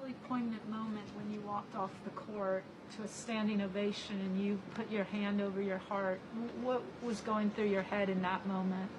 really poignant moment when you walked off the court to a standing ovation and you put your hand over your heart. What was going through your head in that moment?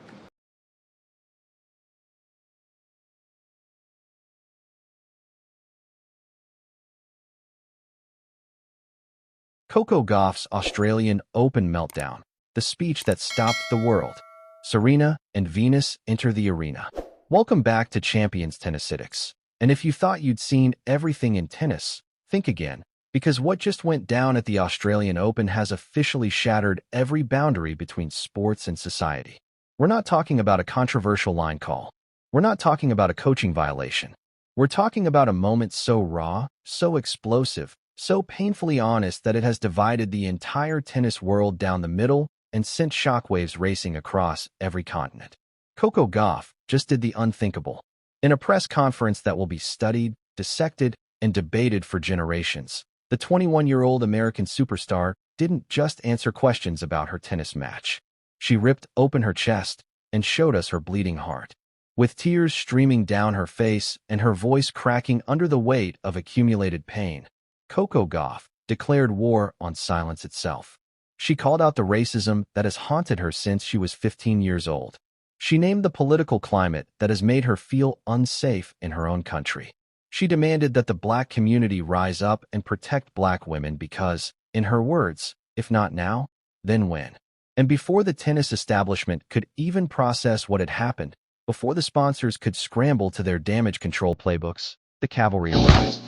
Coco Gauff's Australian Open meltdown, the speech that stopped the world. Serena and Venus enter the arena. Welcome back to Champions Tennisitics. And if you thought you'd seen everything in tennis, think again, because what just went down at the Australian Open has officially shattered every boundary between sports and society. We're not talking about a controversial line call. We're not talking about a coaching violation. We're talking about a moment so raw, so explosive, so painfully honest that it has divided the entire tennis world down the middle and sent shockwaves racing across every continent. Coco Gauff just did the unthinkable. In a press conference that will be studied, dissected, and debated for generations, the 21-year-old American superstar didn't just answer questions about her tennis match. She ripped open her chest and showed us her bleeding heart. With tears streaming down her face and her voice cracking under the weight of accumulated pain, Coco Gauff declared war on silence itself. She called out the racism that has haunted her since she was 15 years old. She named the political climate that has made her feel unsafe in her own country. She demanded that the Black community rise up and protect Black women because, in her words, if not now, then when? And before the tennis establishment could even process what had happened, before the sponsors could scramble to their damage control playbooks, the cavalry arrived.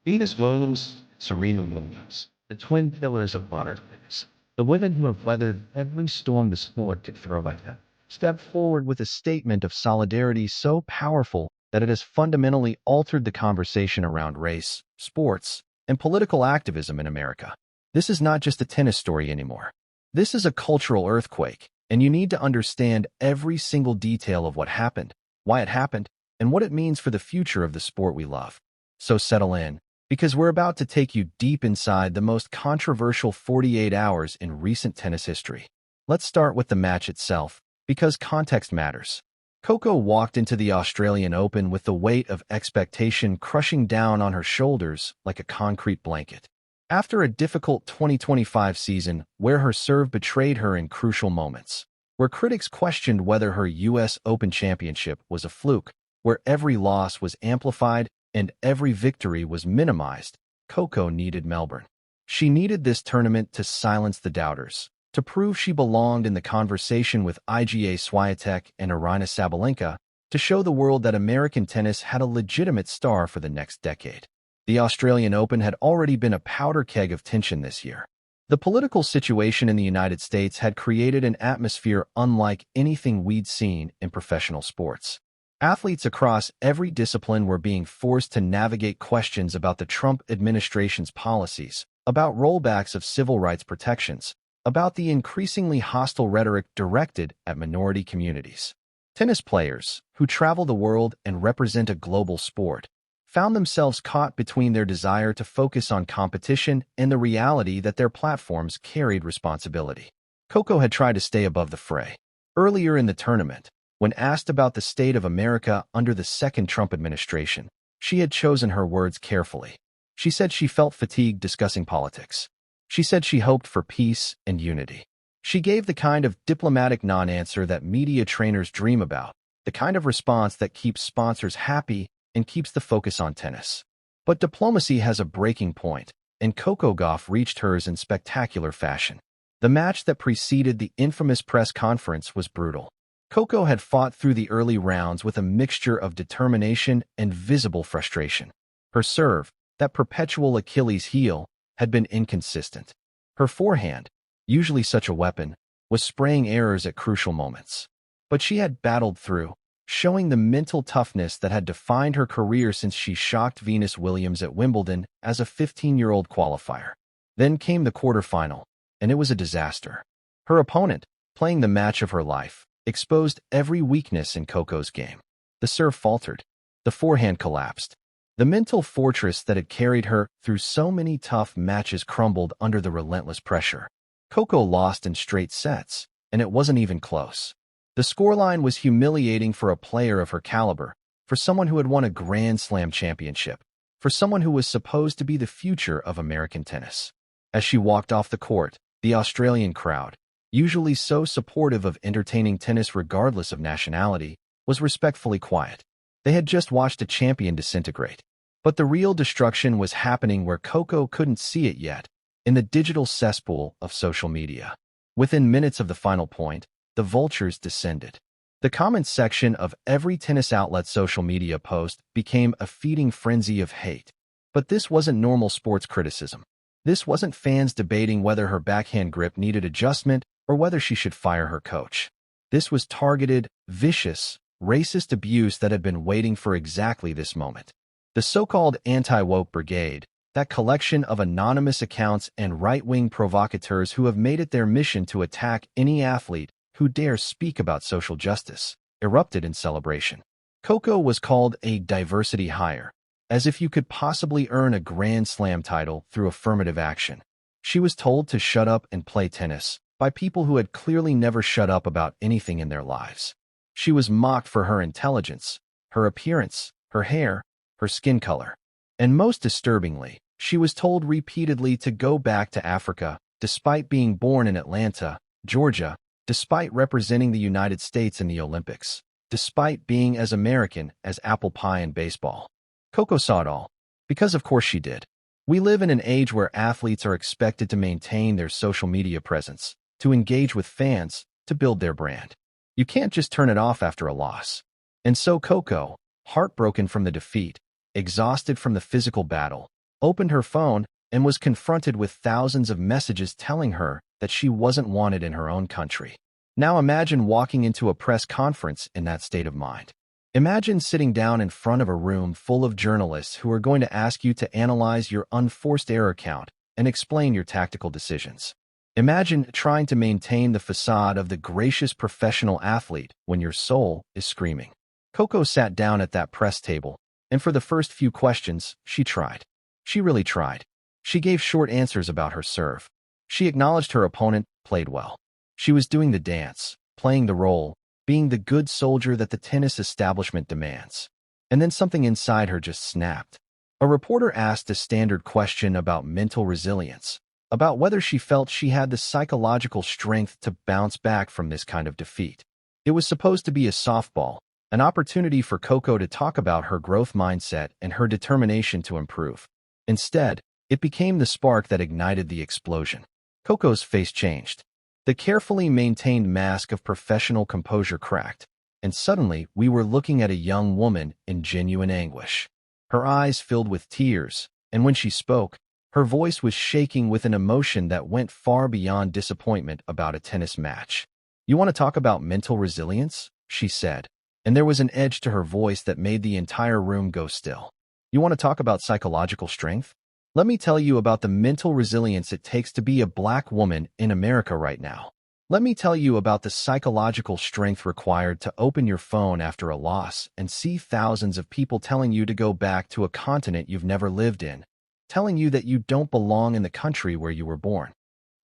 Venus Williams, Serena Williams, the twin pillars of modern tennis, the women who have weathered every storm the sport could throw at them, Stepped forward with a statement of solidarity so powerful that it has fundamentally altered the conversation around race, sports, and political activism in America. This is not just a tennis story anymore. This is a cultural earthquake, and you need to understand every single detail of what happened, why it happened, and what it means for the future of the sport we love. So settle in, because we're about to take you deep inside the most controversial 48 hours in recent tennis history. Let's start with the match itself, because context matters. Coco walked into the Australian Open with the weight of expectation crushing down on her shoulders like a concrete blanket. After a difficult 2025 season where her serve betrayed her in crucial moments, where critics questioned whether her U.S. Open championship was a fluke, where every loss was amplified and every victory was minimized, Coco needed Melbourne. She needed this tournament to silence the doubters, to prove she belonged in the conversation with Iga Swiatek and Aryna Sabalenka, to show the world that American tennis had a legitimate star for the next decade. The Australian Open had already been a powder keg of tension this year. The political situation in the United States had created an atmosphere unlike anything we'd seen in professional sports. Athletes across every discipline were being forced to navigate questions about the Trump administration's policies, about rollbacks of civil rights protections, about the increasingly hostile rhetoric directed at minority communities. Tennis players, who travel the world and represent a global sport, found themselves caught between their desire to focus on competition and the reality that their platforms carried responsibility. Coco had tried to stay above the fray. Earlier in the tournament, when asked about the state of America under the second Trump administration, she had chosen her words carefully. She said she felt fatigued discussing politics. She said she hoped for peace and unity. She gave the kind of diplomatic non-answer that media trainers dream about, the kind of response that keeps sponsors happy and keeps the focus on tennis. But diplomacy has a breaking point, and Coco Gauff reached hers in spectacular fashion. The match that preceded the infamous press conference was brutal. Coco had fought through the early rounds with a mixture of determination and visible frustration. Her serve, that perpetual Achilles heel, had been inconsistent. Her forehand, usually such a weapon, was spraying errors at crucial moments. But she had battled through, showing the mental toughness that had defined her career since she shocked Venus Williams at Wimbledon as a 15-year-old qualifier. Then came the quarterfinal, and it was a disaster. Her opponent, playing the match of her life, exposed every weakness in Coco's game. The serve faltered. The forehand collapsed. The mental fortress that had carried her through so many tough matches crumbled under the relentless pressure. Coco lost in straight sets, and it wasn't even close. The scoreline was humiliating for a player of her caliber, for someone who had won a Grand Slam championship. for someone who was supposed to be the future of American tennis. As she walked off the court, the Australian crowd, usually so supportive of entertaining tennis regardless of nationality, was respectfully quiet. They had just watched a champion disintegrate. But the real destruction was happening where Coco couldn't see it yet, in the digital cesspool of social media. Within minutes of the final point, the vultures descended. The comments section of every tennis outlet's social media post became a feeding frenzy of hate. But this wasn't normal sports criticism. This wasn't fans debating whether her backhand grip needed adjustment or whether she should fire her coach. This was targeted, vicious, racist abuse that had been waiting for exactly this moment. The so-called anti-woke brigade, that collection of anonymous accounts and right-wing provocateurs who have made it their mission to attack any athlete who dares speak about social justice, erupted in celebration. Coco was called a diversity hire, as if you could possibly earn a Grand Slam title through affirmative action. She was told to shut up and play tennis by people who had clearly never shut up about anything in their lives. She was mocked for her intelligence, her appearance, her hair, her skin color. And most disturbingly, she was told repeatedly to go back to Africa, despite being born in Atlanta, Georgia, despite representing the United States in the Olympics, despite being as American as apple pie and baseball. Coco saw it all, because of course she did. We live in an age where athletes are expected to maintain their social media presence, to engage with fans, to build their brand. You can't just turn it off after a loss. And so Coco, heartbroken from the defeat, exhausted from the physical battle, opened her phone and was confronted with thousands of messages telling her that she wasn't wanted in her own country. Now imagine walking into a press conference in that state of mind. Imagine sitting down in front of a room full of journalists who are going to ask you to analyze your unforced error count and explain your tactical decisions. Imagine trying to maintain the facade of the gracious professional athlete when your soul is screaming. Coco sat down at that press table, and for the first few questions, she tried. She really tried. She gave short answers about her serve. She acknowledged her opponent played well. She was doing the dance, playing the role, being the good soldier that the tennis establishment demands. And then something inside her just snapped. A reporter asked a standard question about mental resilience, about whether she felt she had the psychological strength to bounce back from this kind of defeat. It was supposed to be a softball, an opportunity for Coco to talk about her growth mindset and her determination to improve. Instead, it became the spark that ignited the explosion. Coco's face changed. The carefully maintained mask of professional composure cracked, and suddenly we were looking at a young woman in genuine anguish. Her eyes filled with tears, and when she spoke, her voice was shaking with an emotion that went far beyond disappointment about a tennis match. "You want to talk about mental resilience?" she said, and there was an edge to her voice that made the entire room go still. "You want to talk about psychological strength? Let me tell you about the mental resilience it takes to be a Black woman in America right now. Let me tell you about the psychological strength required to open your phone after a loss and see thousands of people telling you to go back to a continent you've never lived in, telling you that you don't belong in the country where you were born."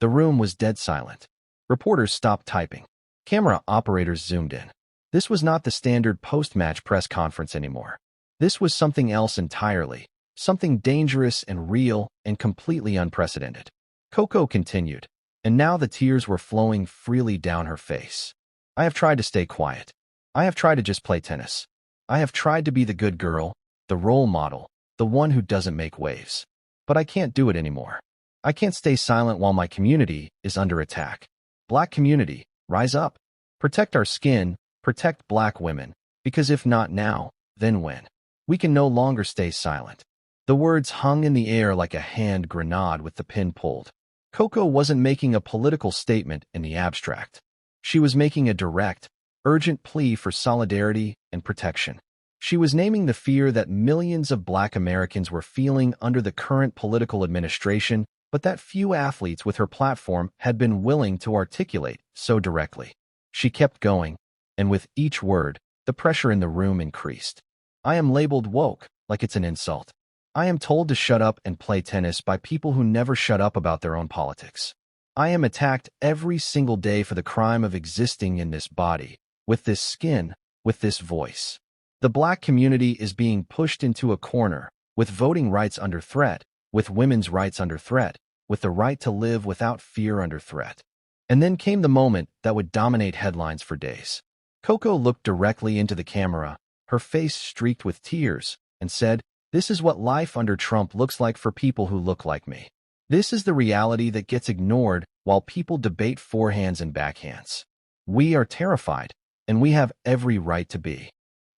The room was dead silent. Reporters stopped typing. Camera operators zoomed in. This was not the standard post-match press conference anymore. This was something else entirely. Something dangerous and real and completely unprecedented. Coco continued, and now the tears were flowing freely down her face. "I have tried to stay quiet. I have tried to just play tennis. I have tried to be the good girl, the role model, the one who doesn't make waves. But I can't do it anymore. I can't stay silent while my community is under attack. Black community, rise up. Protect our skin, protect Black women, because if not now, then when? We can no longer stay silent." The words hung in the air like a hand grenade with the pin pulled. Coco wasn't making a political statement in the abstract. She was making a direct, urgent plea for solidarity and protection. She was naming the fear that millions of Black Americans were feeling under the current political administration, but that few athletes with her platform had been willing to articulate so directly. She kept going, and with each word, the pressure in the room increased. "I am labeled woke, like it's an insult. I am told to shut up and play tennis by people who never shut up about their own politics. I am attacked every single day for the crime of existing in this body, with this skin, with this voice. The Black community is being pushed into a corner, with voting rights under threat, with women's rights under threat, with the right to live without fear under threat. And then came the moment that would dominate headlines for days. Coco looked directly into the camera, her face streaked with tears, and said, "This is what life under Trump looks like for people who look like me. This is the reality that gets ignored while people debate forehands and backhands. We are terrified, and we have every right to be."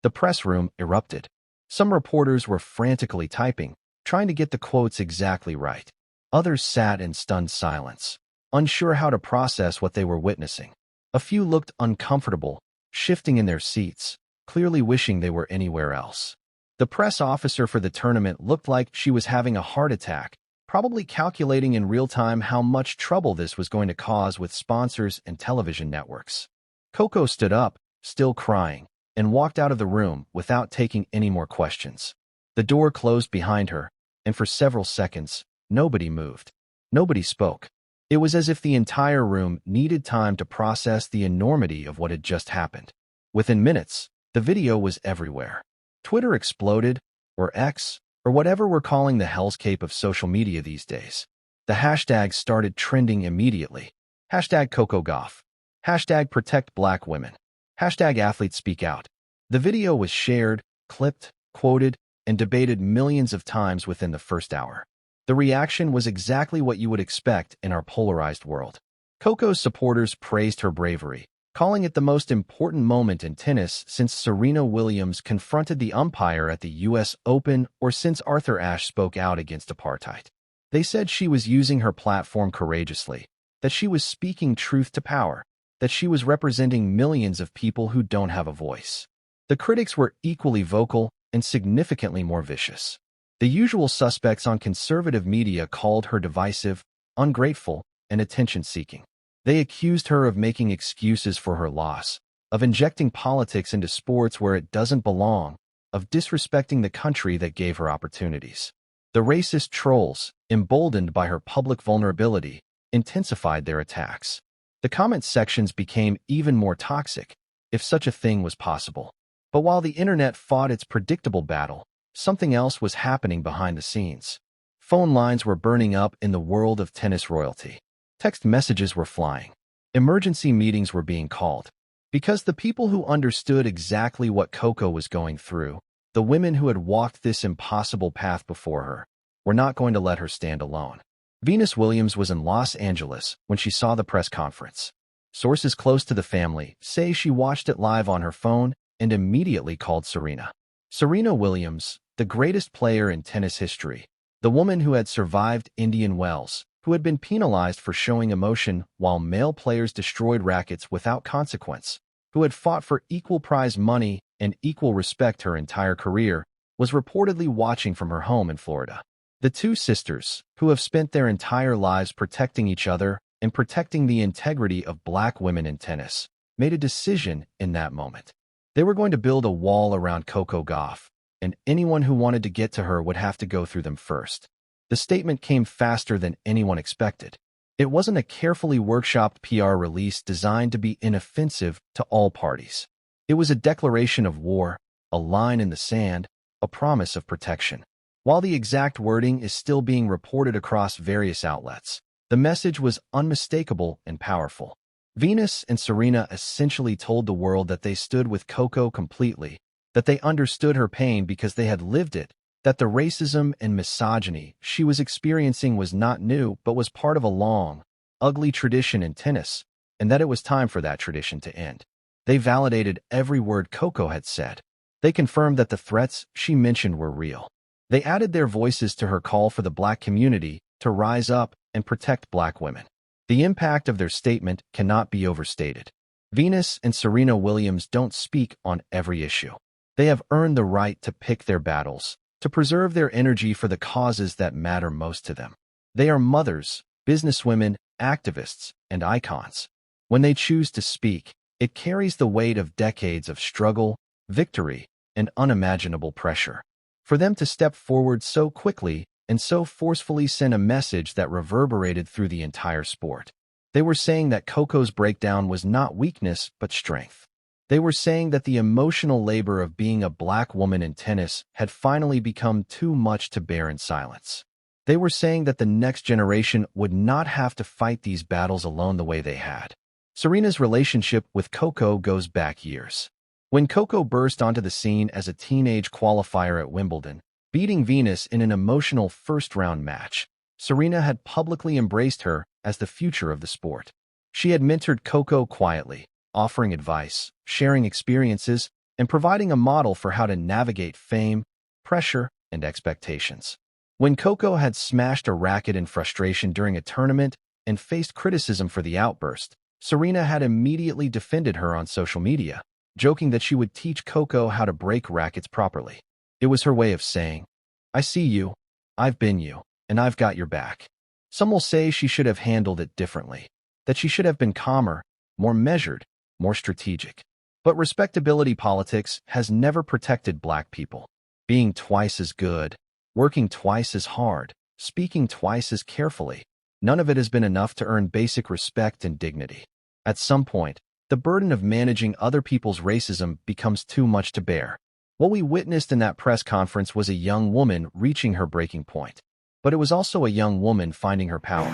The press room erupted. Some reporters were frantically typing, trying to get the quotes exactly right. Others sat in stunned silence, unsure how to process what they were witnessing. A few looked uncomfortable, shifting in their seats, clearly wishing they were anywhere else. The press officer for the tournament looked like she was having a heart attack, probably calculating in real time how much trouble this was going to cause with sponsors and television networks. Coco stood up, still crying, and walked out of the room without taking any more questions. The door closed behind her, and for several seconds, nobody moved. Nobody spoke. It was as if the entire room needed time to process the enormity of what had just happened. Within minutes, the video was everywhere. Twitter exploded, or X, or whatever we're calling the hellscape of social media these days. The hashtags started trending immediately. Hashtag Coco Gauff. Hashtag Protect Black Women. Hashtag Athletes Speak Out. The video was shared, clipped, quoted, and debated millions of times within the first hour. The reaction was exactly what you would expect in our polarized world. Coco's supporters praised her bravery, calling it the most important moment in tennis since Serena Williams confronted the umpire at the U.S. Open or since Arthur Ashe spoke out against apartheid. They said she was using her platform courageously, that she was speaking truth to power, that she was representing millions of people who don't have a voice. The critics were equally vocal and significantly more vicious. The usual suspects on conservative media called her divisive, ungrateful, and attention-seeking. They accused her of making excuses for her loss, of injecting politics into sports where it doesn't belong, of disrespecting the country that gave her opportunities. The racist trolls, emboldened by her public vulnerability, intensified their attacks. The comment sections became even more toxic, if such a thing was possible. But while the internet fought its predictable battle, something else was happening behind the scenes. Phone lines were burning up in the world of tennis royalty. Text messages were flying. Emergency meetings were being called. Because the people who understood exactly what Coco was going through, the women who had walked this impossible path before her, were not going to let her stand alone. Venus Williams was in Los Angeles when she saw the press conference. Sources close to the family say she watched it live on her phone and immediately called Serena. Serena Williams, the greatest player in tennis history, the woman who had survived Indian Wells, who had been penalized for showing emotion while male players destroyed rackets without consequence, who had fought for equal prize money and equal respect her entire career, was reportedly watching from her home in Florida. The two sisters, who have spent their entire lives protecting each other and protecting the integrity of black women in tennis, made a decision in that moment. They were going to build a wall around Coco Gauff, and anyone who wanted to get to her would have to go through them first. The statement came faster than anyone expected. It wasn't a carefully workshopped PR release designed to be inoffensive to all parties. It was a declaration of war, a line in the sand, a promise of protection. While the exact wording is still being reported across various outlets, the message was unmistakable and powerful. Venus and Serena essentially told the world that they stood with Coco completely, that they understood her pain because they had lived it, that the racism and misogyny she was experiencing was not new but was part of a long, ugly tradition in tennis, and that it was time for that tradition to end. They validated every word Coco had said. They confirmed that the threats she mentioned were real. They added their voices to her call for the black community to rise up and protect black women. The impact of their statement cannot be overstated. Venus and Serena Williams don't speak on every issue. They have earned the right to pick their battles, to preserve their energy for the causes that matter most to them. They are mothers, businesswomen, activists, and icons. When they choose to speak, it carries the weight of decades of struggle, victory, and unimaginable pressure. For them to step forward so quickly and so forcefully sent a message that reverberated through the entire sport. They were saying that Coco's breakdown was not weakness but strength. They were saying that the emotional labor of being a black woman in tennis had finally become too much to bear in silence. They were saying that the next generation would not have to fight these battles alone the way they had. Serena's relationship with Coco goes back years. When Coco burst onto the scene as a teenage qualifier at Wimbledon, beating Venus in an emotional first-round match, Serena had publicly embraced her as the future of the sport. She had mentored Coco quietly, offering advice, sharing experiences, and providing a model for how to navigate fame, pressure, and expectations. When Coco had smashed a racket in frustration during a tournament and faced criticism for the outburst, Serena had immediately defended her on social media, joking that she would teach Coco how to break rackets properly. It was her way of saying, "I see you, I've been you, and I've got your back." Some will say she should have handled it differently, that she should have been calmer, more measured, more strategic. But respectability politics has never protected black people. Being twice as good, working twice as hard, speaking twice as carefully, none of it has been enough to earn basic respect and dignity. At some point, the burden of managing other people's racism becomes too much to bear. What we witnessed in that press conference was a young woman reaching her breaking point. But it was also a young woman finding her power.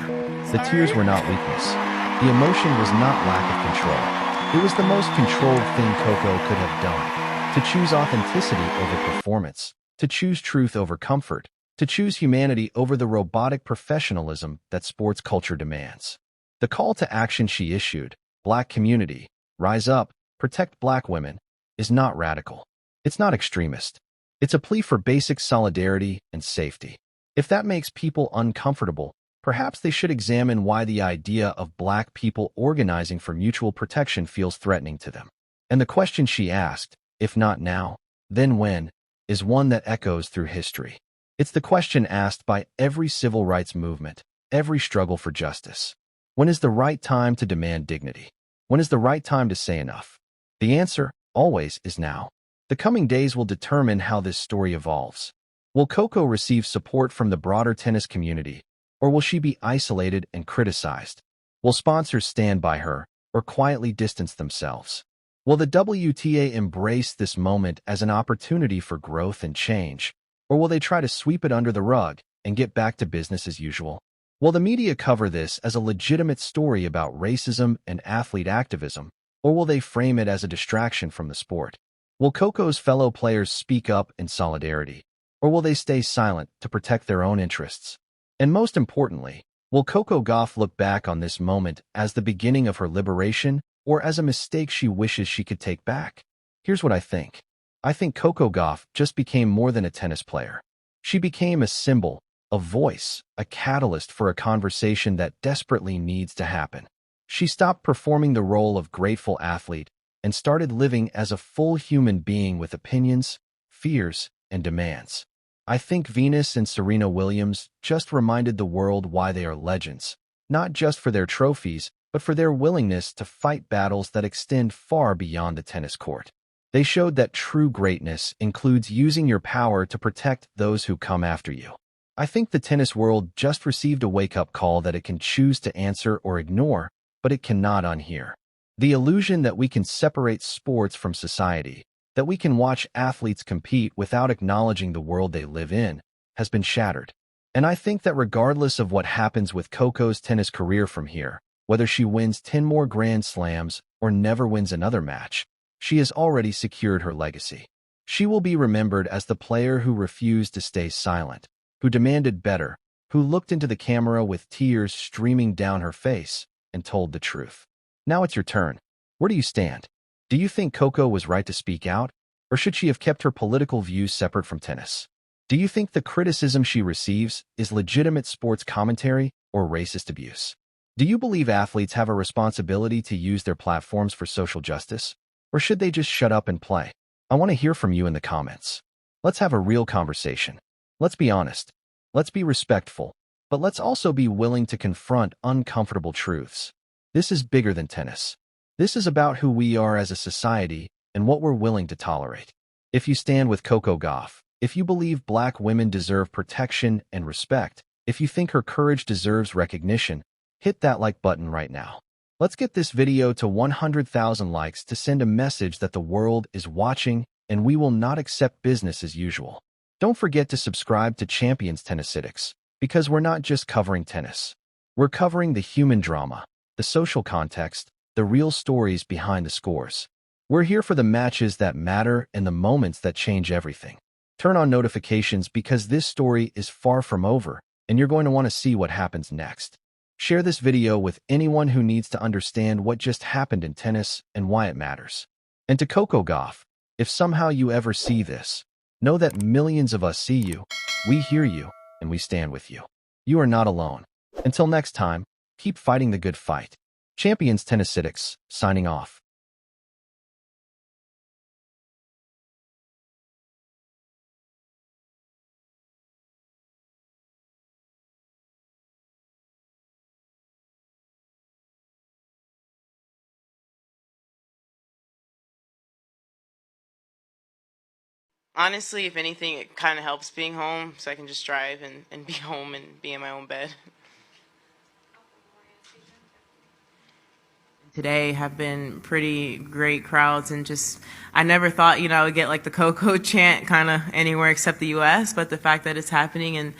The tears were not weakness. The emotion was not lack of control. It was the most controlled thing Coco could have done. To choose authenticity over performance, to choose truth over comfort, to choose humanity over the robotic professionalism that sports culture demands. The call to action she issued, Black community, rise up, protect black women, is not radical. It's not extremist. It's a plea for basic solidarity and safety. If that makes people uncomfortable, perhaps they should examine why the idea of black people organizing for mutual protection feels threatening to them. And the question she asked, if not now, then when, is one that echoes through history. It's the question asked by every civil rights movement, every struggle for justice. When is the right time to demand dignity? When is the right time to say enough? The answer, always, is now. The coming days will determine how this story evolves. Will Coco receive support from the broader tennis community, or will she be isolated and criticized? Will sponsors stand by her, or quietly distance themselves? Will the WTA embrace this moment as an opportunity for growth and change, or will they try to sweep it under the rug and get back to business as usual? Will the media cover this as a legitimate story about racism and athlete activism, or will they frame it as a distraction from the sport? Will Coco's fellow players speak up in solidarity, or will they stay silent to protect their own interests? And most importantly, will Coco Gauff look back on this moment as the beginning of her liberation or as a mistake she wishes she could take back? Here's what I think. I think Coco Gauff just became more than a tennis player. She became a symbol, a voice, a catalyst for a conversation that desperately needs to happen. She stopped performing the role of grateful athlete and started living as a full human being with opinions, fears, and demands. I think Venus and Serena Williams just reminded the world why they are legends, not just for their trophies, but for their willingness to fight battles that extend far beyond the tennis court. They showed that true greatness includes using your power to protect those who come after you. I think the tennis world just received a wake-up call that it can choose to answer or ignore, but it cannot unhear. The illusion that we can separate sports from society, that we can watch athletes compete without acknowledging the world they live in, has been shattered. And I think that regardless of what happens with Coco's tennis career from here, whether she wins 10 more Grand Slams or never wins another match, she has already secured her legacy. She will be remembered as the player who refused to stay silent, who demanded better, who looked into the camera with tears streaming down her face and told the truth. Now it's your turn. Where do you stand? Do you think Coco was right to speak out, or should she have kept her political views separate from tennis? Do you think the criticism she receives is legitimate sports commentary or racist abuse? Do you believe athletes have a responsibility to use their platforms for social justice, or should they just shut up and play? I want to hear from you in the comments. Let's have a real conversation. Let's be honest. Let's be respectful, but let's also be willing to confront uncomfortable truths. This is bigger than tennis. This is about who we are as a society and what we're willing to tolerate. If you stand with Coco Gauff, if you believe black women deserve protection and respect, if you think her courage deserves recognition, hit that like button right now. Let's get this video to 100,000 likes to send a message that the world is watching and we will not accept business as usual. Don't forget to subscribe to Champions Tennisitics, because we're not just covering tennis. We're covering the human drama, the social context, the real stories behind the scores. We're here for the matches that matter and the moments that change everything. Turn on notifications because this story is far from over, and you're going to want to see what happens next. Share this video with anyone who needs to understand what just happened in tennis and why it matters. And to Coco Gauff, if somehow you ever see this, know that millions of us see you, we hear you, and we stand with you. You are not alone. Until next time, keep fighting the good fight. Champions Tennisitics, signing off. Honestly, if anything, it kind of helps being home, so I can just drive and be home and be in my own bed. Today have been pretty great crowds, and just, I never thought, I would get like the Coco chant kind of anywhere except the U.S., but the fact that it's happening in